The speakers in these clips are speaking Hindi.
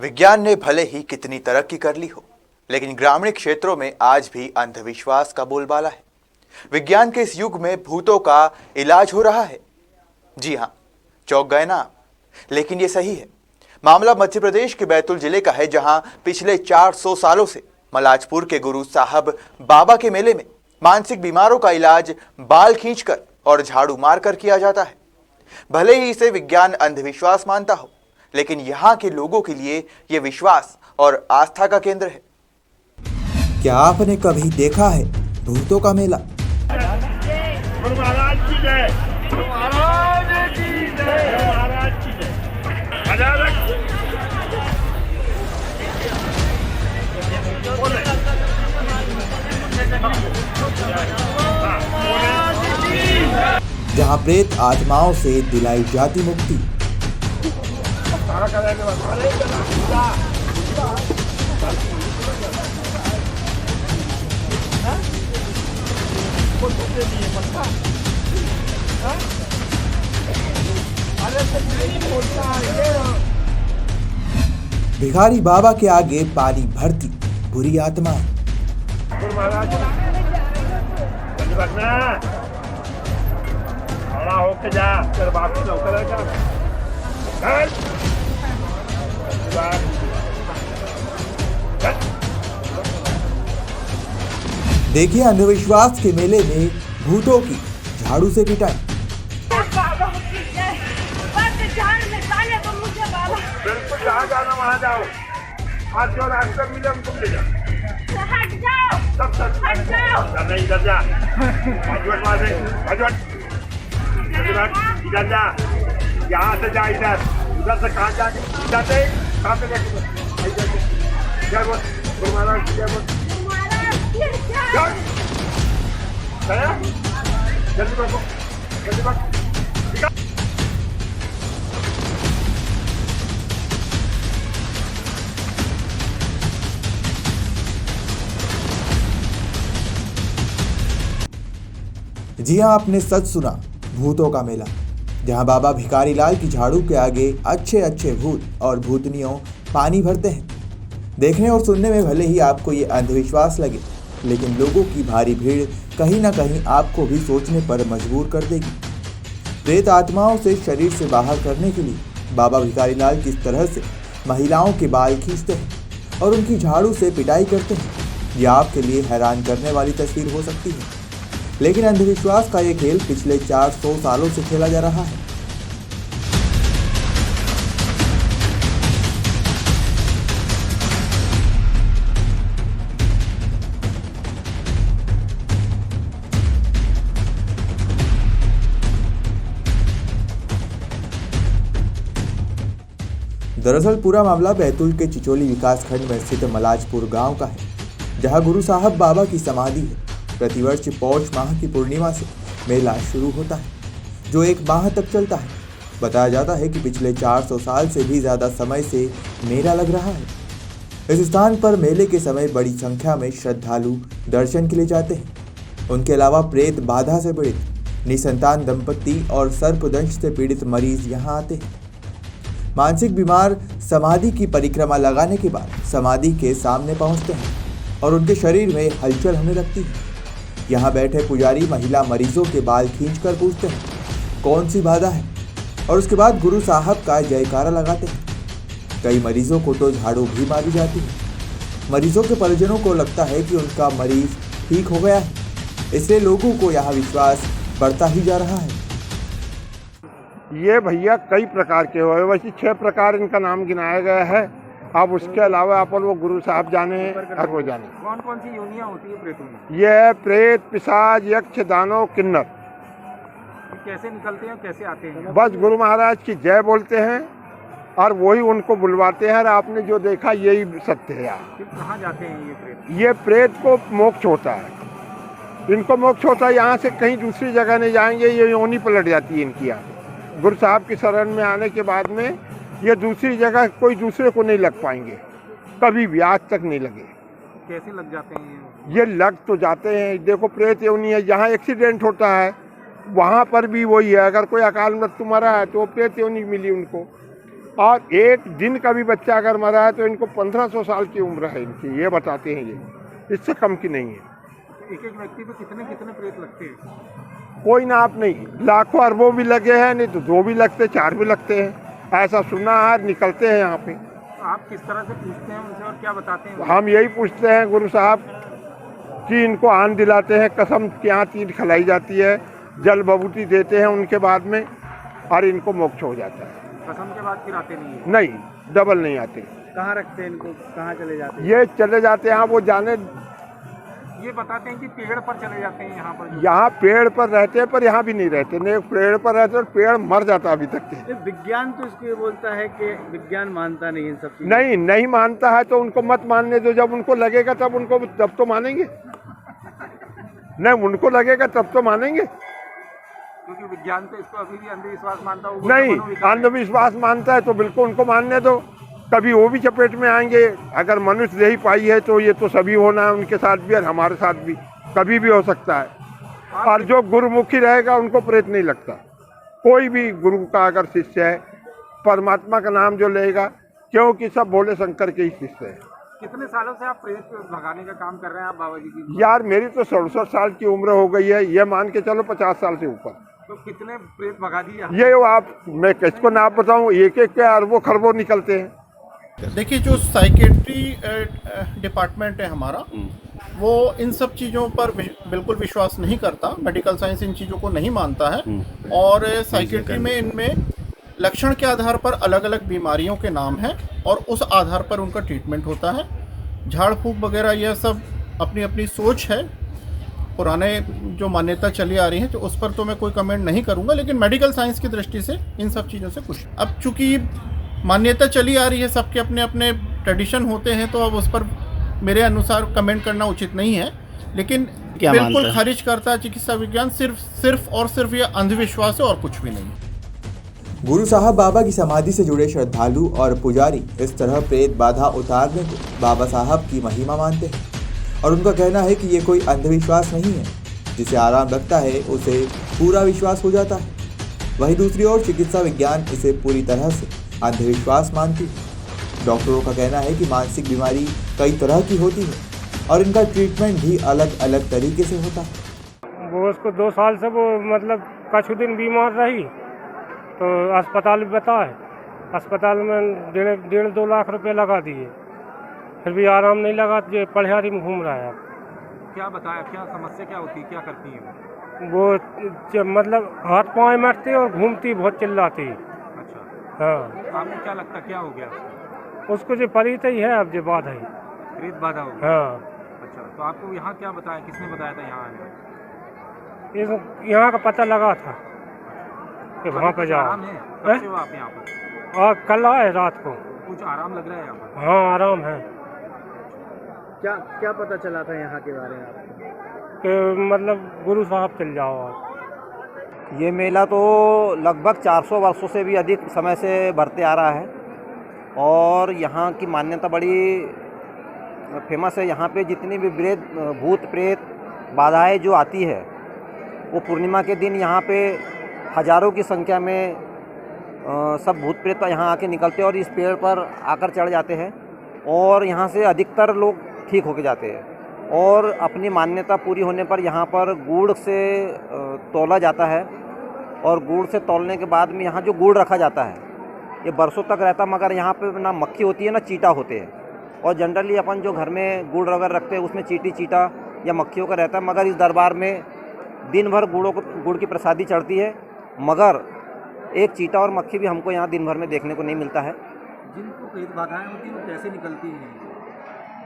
विज्ञान ने भले ही कितनी तरक्की कर ली हो, लेकिन ग्रामीण क्षेत्रों में आज भी अंधविश्वास का बोलबाला है। विज्ञान के इस युग में भूतों का इलाज हो रहा है। जी हाँ, चौंक गए ना आप, लेकिन ये सही है। मामला मध्य प्रदेश के बैतूल जिले का है, जहां पिछले 400 सालों से मलाजपुर के गुरु साहब बाबा के मेले में मानसिक बीमारों का इलाज बाल खींचकर और झाड़ू मारकर किया जाता है। भले ही इसे विज्ञान अंधविश्वास मानता हो, लेकिन यहाँ के लोगों के लिए ये विश्वास और आस्था का केंद्र है। क्या आपने कभी देखा है भूतों का मेला? गुरु महाराज की जय, गुरु महाराज की जय, गुरु महाराज की जय। जहाँ प्रेत आत्माओं से दिलाई जाती मुक्ति। भिखारी बाबा के आगे पानी भरती बुरी आत्माएं। गुरु महाराज खड़ा होके जा, तेरे बाप की नौकर है क्या? देखिए अंधविश्वास के मेले में भूतों की झाड़ू से पिटाई। बिल्कुल जहाँ जाना वहाँ जाओ, आज जो रास्ते मिले उनको ले जाओ। सब इधर जा, इधर जा, यहाँ से जा, इधर से कहाँ जाके जाते कहाँ पे जय बोल गुरु महाराज की जय बोल। जल्दी बढ़ो, जल्दी बढ़ो। जी हाँ, आपने सच सुना, भूतों का मेला, जहाँ बाबा भिखारी लाल की झाड़ू के आगे अच्छे अच्छे भूत और भूतनियों पानी भरते हैं। देखने और सुनने में भले ही आपको ये अंधविश्वास लगे, लेकिन लोगों की भारी भीड़ कहीं ना कहीं आपको भी सोचने पर मजबूर कर देगी। प्रेत आत्माओं से शरीर से बाहर करने के लिए बाबा भिखारी लाल किस तरह से महिलाओं के बाल खींचते हैं और उनकी झाड़ू से पिटाई करते हैं, यह आपके लिए हैरान करने वाली तस्वीर हो सकती है। लेकिन अंधविश्वास का ये खेल पिछले 400 सालों से खेला जा रहा है। दरअसल पूरा मामला बैतूल के चिचोली विकासखंड में स्थित मलाजपुर गांव का है, जहां गुरु साहब बाबा की समाधि है। प्रतिवर्ष पौष माह की पूर्णिमा से मेला शुरू होता है, जो 1 माह तक चलता है। बताया जाता है कि पिछले 400 साल से भी ज़्यादा समय से मेला लग रहा है। इस स्थान पर मेले के समय बड़ी संख्या में श्रद्धालु दर्शन के लिए जाते हैं। उनके अलावा प्रेत बाधा से पीड़ित, निसंतान दंपत्ति और सर्पदंश से पीड़ित मरीज यहाँ आते हैं। मानसिक बीमार समाधि की परिक्रमा लगाने के बाद समाधि के सामने पहुँचते हैं और उनके शरीर में हलचल होने लगती है। यहाँ बैठे पुजारी महिला मरीजों के बाल खींचकर पूछते हैं कौन सी बाधा है, और उसके बाद गुरु साहब का जयकारा लगाते हैं। कई मरीजों को तो झाड़ू भी मारी जाती है। मरीजों के परिजनों को लगता है कि उनका मरीज ठीक हो गया है, इसलिए लोगों को यहाँ विश्वास बढ़ता ही जा रहा है। ये भैया कई प्रकार के हुए, वैसे 6 प्रकार इनका नाम गिनाया गया है। अब उसके अलावा अपन वो गुरु साहब जाने और वो जाने। कौन कौन सी योनियां होती है प्रेतों में? ये प्रेत, पिशाच, यक्ष, दानव, किन्नर। कैसे निकलते हैं, कैसे आते हैं? बस गुरु महाराज की जय बोलते हैं और वही उनको बुलवाते हैं। और आपने जो देखा यही सत्य है। फिर कहाँ जाते हैं ये प्रेत? ये प्रेत को मोक्ष होता है, इनको मोक्ष होता है। यहाँ से कहीं दूसरी जगह नहीं जाएंगे, ये योनि पलट जाती है इनकी। यहाँ गुरु साहब की शरण में आने के बाद में ये दूसरी जगह कोई दूसरे को नहीं लग पाएंगे, कभी भी आज तक नहीं लगे। कैसे लग जाते हैं ये? लग तो जाते हैं। देखो प्रेत योनि है, जहाँ एक्सीडेंट होता है वहाँ पर भी वही है। अगर कोई अकाल मृत्यु मरा है तो वो प्रेत योनि मिली उनको। और एक दिन का भी बच्चा अगर मरा है तो इनको 1500 साल की उम्र है इनकी, ये बताते हैं ये, इससे कम की नहीं है। एक एक व्यक्ति पे कितने कितने प्रेत लगते हैं? कोई नाप नहीं, लाखों अरबों भी लगे हैं, नहीं तो 2 भी लगते, 4 भी लगते हैं, ऐसा सुना है, निकलते हैं यहाँ पे। तो आप किस तरह से पूछते हैं उनसे और क्या बताते हैं? हम यही पूछते हैं गुरु साहब कि इनको आन दिलाते हैं, कसम के यहाँ 3 खिलाई जाती है, जल बबूती देते हैं उनके बाद में, और इनको मोक्ष हो जाता है। कसम के बाद फिर आते नहीं है? नहीं, डबल नहीं आते। कहाँ रखते हैं इनको, कहाँ चले जाते हैं? ये चले जाते हैं, वो जाने, ये बताते हैं कि पेड़ पर चले जाते हैं यहाँ पर। यहाँ पेड़ पर रहते हैं, पर यहाँ भी नहीं रहते, नहीं पेड़ पर रहते और पेड़ मर जाता अभी तक के। विज्ञान तो इसको ये बोलता है कि विज्ञान मानता नहीं इन सब चीज़ों। नहीं मानता है तो उनको मत मानने दो, जब उनको लगेगा तब उनको, तब तो मानेंगे। नहीं, उनको लगेगा तब तो मानेंगे। क्योंकि विज्ञान तो इसको अभी भी अंधविश्वास मानता होगा। नहीं, अंधविश्वास मानता है तो बिल्कुल उनको मानने दो, कभी वो भी चपेट में आएंगे। अगर मनुष्य देही पाई है तो ये तो सभी होना है, उनके साथ भी और हमारे साथ भी कभी भी हो सकता है। और जो गुरुमुखी रहेगा उनको प्रेत नहीं लगता। कोई भी गुरु का अगर शिष्य है, परमात्मा का नाम जो लेगा, क्योंकि सब भोले शंकर के ही शिष्य है। कितने सालों से आप प्रेत भगाने का काम कर रहे हैं आप बाबा जी की? यार मेरी तो 67 साल की उम्र हो गई है, ये मान के चलो 50 साल से ऊपर। तो कितने प्रेत भगा दिए? ये आप, मैं किसको नाम बताऊं, एक एक के अरबों खरबों निकलते हैं। देखिए, जो साइकेट्री डिपार्टमेंट है हमारा, वो इन सब चीज़ों पर बिल्कुल विश्वास नहीं करता। मेडिकल साइंस इन चीज़ों को नहीं मानता है। और साइकेट्री में इनमें लक्षण के आधार पर अलग अलग बीमारियों के नाम हैं और उस आधार पर उनका ट्रीटमेंट होता है। झाड़ फूंक वगैरह यह सब अपनी अपनी सोच है, पुराने जो मान्यता चली आ रही है, तो उस पर तो मैं कोई कमेंट नहीं करूँगा। लेकिन मेडिकल साइंस की दृष्टि से इन सब चीज़ों से कुछ, अब चूँकि मान्यता चली आ रही है, सबके अपने अपने ट्रेडिशन होते हैं, तो अब उस पर मेरे अनुसार कमेंट करना उचित नहीं है। लेकिन बिल्कुल खारिज करता है चिकित्सा विज्ञान, सिर्फ और सिर्फ ये अंधविश्वास है और कुछ भी नहीं। गुरु साहब बाबा की समाधि से जुड़े श्रद्धालु और पुजारी इस तरह प्रेत बाधा उतारने को बाबा साहब की महिमा मानते हैं और उनका कहना है कि ये कोई अंधविश्वास नहीं है। जिसे आराम लगता है उसे पूरा विश्वास हो जाता है। वहीं दूसरी ओर चिकित्सा विज्ञान इसे पूरी तरह से अंधविश्वास मानती है। डॉक्टरों का कहना है कि मानसिक बीमारी कई तरह की होती है और इनका ट्रीटमेंट भी अलग अलग तरीके से होता है। वो उसको 2 साल से वो मतलब कुछ दिन बीमार रही तो अस्पताल भी बताए, अस्पताल में 1.5-2 लाख रुपए लगा दिए, फिर भी आराम नहीं लगा। ये पढ़ियारी में घूम रहा है। अब क्या बताया, क्या समस्या क्या होती है, क्या करती है वो? मतलब हाथ पाँव मरते और घूमती, बहुत चिल्लाती। अच्छा, हाँ। आपको क्या लगता क्या हो गया? उसको जो परित ही है, अब जो बाधा है, प्रेत बाधा हो गई। हाँ। अच्छा, तो आपको यहाँ क्या बताया, किसने बताया था यहाँ आने? यहाँ का पता लगा था कि वहाँ पे जाओ। आराम है? कब से हो आप यहाँ पर? और कल आए रात को। कुछ आराम लग रहा है यहाँ पर? हाँ, आराम है। क्या क्या पता चला था यहाँ के बारे में आपको? कि मतलब गुरु साहब चल जाओ आप। ये मेला तो लगभग 400 वर्षों से भी अधिक समय से बढ़ते आ रहा है और यहाँ की मान्यता बड़ी फेमस है। यहाँ पे जितनी भी भूत प्रेत बाधाएं जो आती है, वो पूर्णिमा के दिन यहाँ पे हजारों की संख्या में सब भूत प्रेत यहाँ आके निकलते हैं और इस पेड़ पर आकर चढ़ जाते हैं और यहाँ से अधिकतर लोग ठीक होके जाते हैं। और अपनी मान्यता पूरी होने पर यहाँ पर गुड़ से तौला जाता है और गुड़ से तौलने के बाद में यहाँ जो गुड़ रखा जाता है ये बरसों तक रहता, मगर यहाँ पे ना मक्खी होती है ना चीटा होते हैं। और जनरली अपन जो घर में गुड़ वगैरह रखते हैं उसमें चीटा या मक्खियों का रहता है, मगर इस दरबार में दिन भर गुड़ की प्रसादी चढ़ती है, मगर एक चीटा और मक्खी भी हमको यहाँ दिन भर में देखने को नहीं मिलता है। जिनको प्रेत बाधाएं होती हैं वो कैसे निकलती हैं?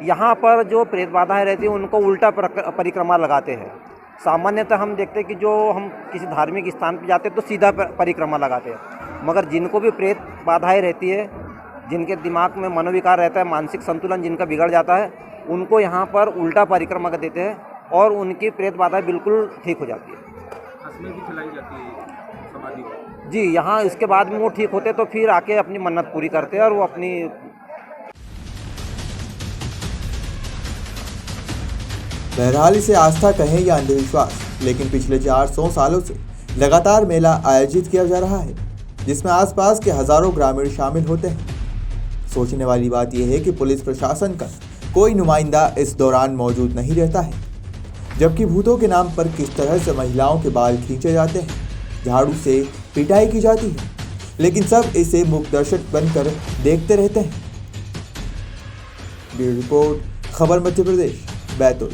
यहाँ पर जो प्रेत बाधाएं रहती हैं उनको उल्टा परिक्रमा लगाते हैं। सामान्यतः हम देखते हैं कि जो हम किसी धार्मिक स्थान पर जाते हैं तो सीधा परिक्रमा लगाते हैं, मगर जिनको भी प्रेत बाधाएं रहती है, जिनके दिमाग में मनोविकार रहता है, मानसिक संतुलन जिनका बिगड़ जाता है, उनको यहाँ पर उल्टा परिक्रमा कर देते हैं और उनकी प्रेत बाधाएं बिल्कुल ठीक हो जाती है। हंसने भी खिलाई जाती है समाधि को? जी, यहाँ इसके बाद में वो ठीक होते तो फिर आके अपनी मन्नत पूरी करते हैं और वो अपनी। बहरहाल इसे आस्था कहें या अंधविश्वास, लेकिन पिछले 400 सालों से लगातार मेला आयोजित किया जा रहा है। जिसमें आसपास के हजारों ग्रामीण शामिल होते हैं। सोचने वाली बात यह है कि पुलिस प्रशासन का कोई नुमाइंदा इस दौरान मौजूद नहीं रहता है, जबकि भूतों के नाम पर किस तरह से महिलाओं के बाल खींचे जाते हैं, झाड़ू से पिटाई की जाती है, लेकिन सब इसे मूक दर्शक बनकर देखते रहते हैं। ब्यूरो रिपोर्ट, खबर मध्य प्रदेश, बैतूल।